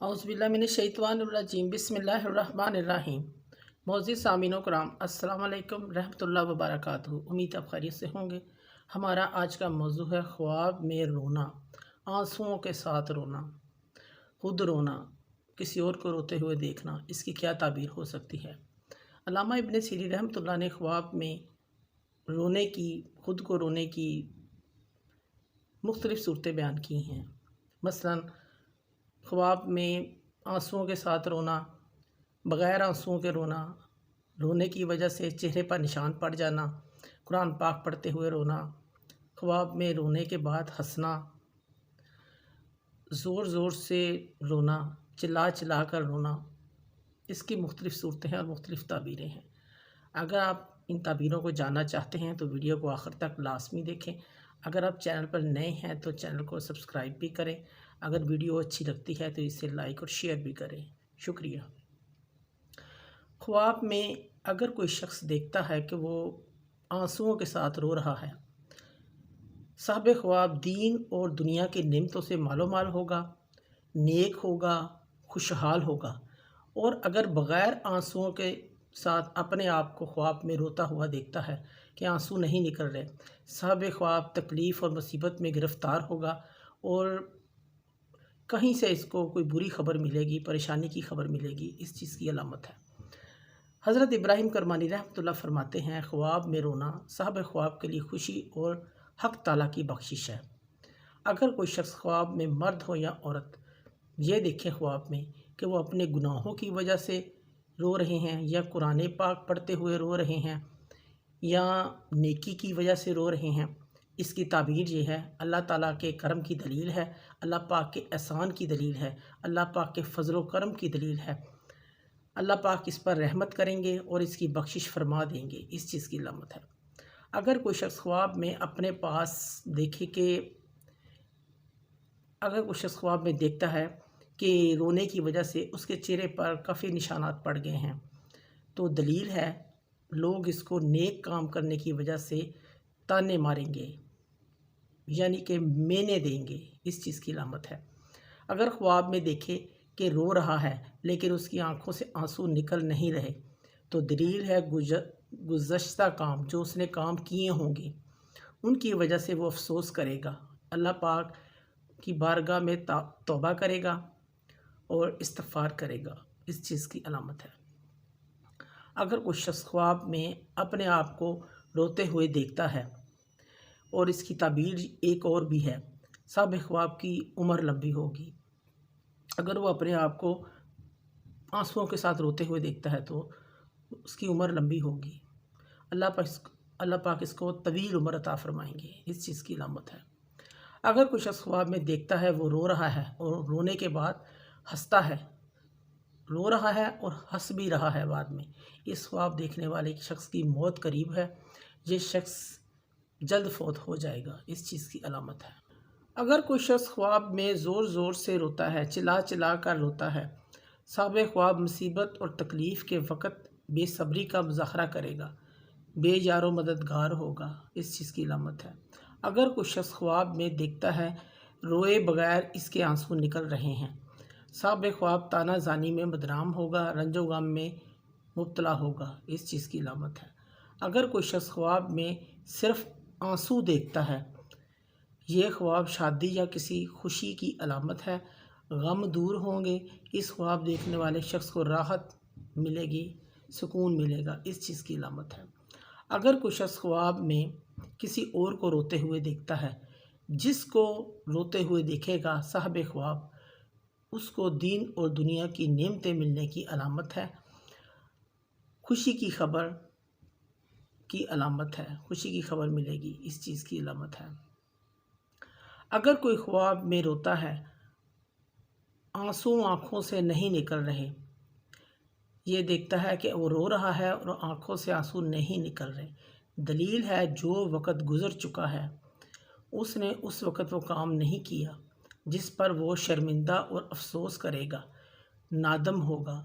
औज़ुबिल्लाहिमिनश्शैतानिर्रजीम बिस्मिल्लाहिर्रहमानिर्रहीम। मोअज़्ज़िज़ सामीन कराम, अस्सलामु अलैकुम रहमतुल्लाहि व बरकातुहू। उम्मीद आप खैरियत से होंगे। हमारा आज का मौजू है ख्वाब में रोना, आंसुओं के साथ रोना, खुद रोना, किसी और को रोते हुए देखना, इसकी क्या ताबीर हो सकती है। अल्लामा इब्न सीरी रहमतुल्लाह ने ख्वाब में रोने की, खुद को रोने की मुख्तलिफ़ सूरतें बयान की हैं। मसलन ख्वाब में आंसुओं के साथ रोना, बग़ैर आंसुओं के रोना, रोने की वजह से चेहरे पर निशान पड़ जाना, कुरान पाक पढ़ते हुए रोना, ख्वाब में रोने के बाद हंसना, ज़ोर ज़ोर से रोना, चिल्ला चिल्ला कर रोना, इसकी मुख्तलिफ़ सूरतें हैं और मुख्तलिफ़ ताबीरें हैं। अगर आप इन ताबीरों को जानना चाहते हैं तो वीडियो को आखिर तक लाज़मी देखें। अगर आप चैनल पर नए हैं तो चैनल को सब्सक्राइब भी करें। अगर वीडियो अच्छी लगती है तो इसे लाइक और शेयर भी करें। शुक्रिया। ख्वाब में अगर कोई शख्स देखता है कि वो आंसुओं के साथ रो रहा है, साहिब ख्वाब दीन और दुनिया की नेमतों से मालोमाल होगा, नेक होगा, खुशहाल होगा। और अगर बग़ैर आंसुओं के साथ अपने आप को ख्वाब में रोता हुआ देखता है कि आंसू नहीं निकल रहे, साहिब ख्वाब तकलीफ़ और मुसीबत में गिरफ़्तार होगा और कहीं से इसको कोई बुरी ख़बर मिलेगी, परेशानी की ख़बर मिलेगी। इस चीज़ की अलामत है। हज़रत इब्राहीम करमानी रहमतुल्लाह फरमाते हैं, ख्वाब में रोना साहिब ख्वाब के लिए खुशी और हक़ ताला की बख्शिश है। अगर कोई शख्स ख्वाब में मर्द हो या औरत ये देखे ख्वाब में कि वो अपने गुनाहों की वजह से रो रहे हैं, या कुरान पाक पढ़ते हुए रो रहे हैं, या नेकी की वजह से रो रहे हैं, इसकी ताबीर ये है, अल्लाह ताला के करम की दलील है, अल्लाह पाक के एहसान की दलील है, अल्लाह पाक के फजल व करम की दलील है। अल्लाह पाक इस पर रहमत करेंगे और इसकी बख्शिश फरमा देंगे। इस चीज़ की अलामत है। अगर कोई शख्स ख्वाब में अपने पास देखे कि अगर कोई शख्स ख्वाब में देखता है कि रोने की वजह से उसके चेहरे पर काफ़ी निशानात पड़ गए हैं, तो दलील है, लोग इसको नेक काम करने की वजह से ताने मारेंगे, यानी कि मेने देंगे। इस चीज़ की अलामत है। अगर ख्वाब में देखे कि रो रहा है लेकिन उसकी आंखों से आंसू निकल नहीं रहे, तो दलील है गुज़श्ता काम जो उसने काम किए होंगे उनकी वजह से वो अफसोस करेगा, अल्लाह पाक की बारगाह में तौबा करेगा और इस्तिग़फ़ार करेगा। इस चीज़ की अलामत है। अगर कोई शख्स ख्वाब में अपने आप को रोते हुए देखता है, और इसकी ताबीर एक और भी है, साहिब ख्वाब की उम्र लंबी होगी। अगर वो अपने आप को आंसुओं के साथ रोते हुए देखता है तो उसकी उम्र लंबी होगी। अल्लाह पाक इसको तवील उम्र अता फरमाएंगे। इस चीज़ की अलामत है। अगर कोई शख्स ख्वाब में देखता है वो रो रहा है और रोने के बाद हंसता है, रो रहा है और हंस भी रहा है बाद में, इस ख्वाब देखने वाले शख्स की मौत करीब है, ये शख्स जल्द फौत हो जाएगा। इस चीज़ की अलामत है। अगर कोई शख्स ख्वाब में ज़ोर ज़ोर से रोता है, चिल्ला चिल्ला कर रोता है, साहिब ख्वाब मुसीबत और तकलीफ़ के वक़्त बेसब्री का मुज़ाहरा करेगा, बेयारो मददगार होगा। इस चीज़ की अलामत है। अगर कोई शख्स ख्वाब में देखता है रोए बगैर इसके आंसू निकल रहे हैं, साहिब ख्वाब ताना ज़ानी में बदनाम होगा, रंजो गम में मुब्तला होगा। इस चीज़ की अलामत है। अगर कोई शख्स ख्वाब में सिर्फ़ आंसू देखता है, ये ख्वाब शादी या किसी खुशी की अलामत है, गम दूर होंगे, इस ख्वाब देखने वाले शख्स को राहत मिलेगी, सुकून मिलेगा। इस चीज़ की अलामत है। अगर कोई शख्स ख्वाब में किसी और को रोते हुए देखता है, जिसको रोते हुए देखेगा साहिब ख्वाब, उसको दीन और दुनिया की नेमतें मिलने की अलामत है, खुशी की खबर की अलामत है, खुशी की खबर मिलेगी। इस चीज़ की अलामत है। अगर कोई ख्वाब में रोता है, आंसू आँखों से नहीं निकल रहे, ये देखता है कि वो रो रहा है और आँखों से आंसू नहीं निकल रहे, दलील है जो वक़्त गुज़र चुका है उसने उस वक़्त वो काम नहीं किया जिस पर वो शर्मिंदा और अफसोस करेगा, नादम होगा,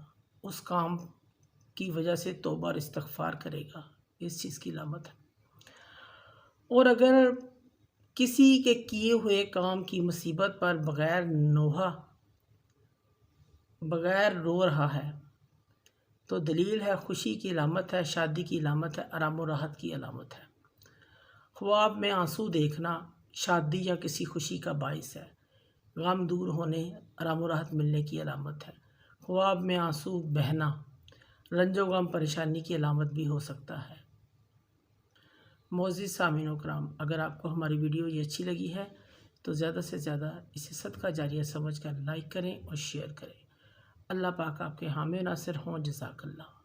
उस काम की वजह से तौबा और इस्तिग़फ़ार करेगा। इस चीज़ की अलामत है। और अगर किसी के किए हुए काम की मुसीबत पर बग़ैर नोहा بغیر رو رہا ہے تو دلیل ہے خوشی کی علامت ہے، شادی کی علامت ہے، آرام و راحت کی علامت ہے۔ خواب میں آنسو دیکھنا شادی یا کسی خوشی کا باعث ہے، غم دور ہونے، آرام و راحت ملنے کی علامت ہے۔ خواب میں آنسو بہنا رنج و غم پریشانی کی علامت بھی ہو سکتا ہے۔ معزز سامعین و کرام، اگر آپ کو ہماری ویڈیو یہ اچھی لگی ہے تو زیادہ سے زیادہ اسے صدقہ جاریہ سمجھ کر لائک کریں اور شیئر کریں۔ اللہ پاک آپ کے حامی و ناصر ہوں۔ جزاک اللہ۔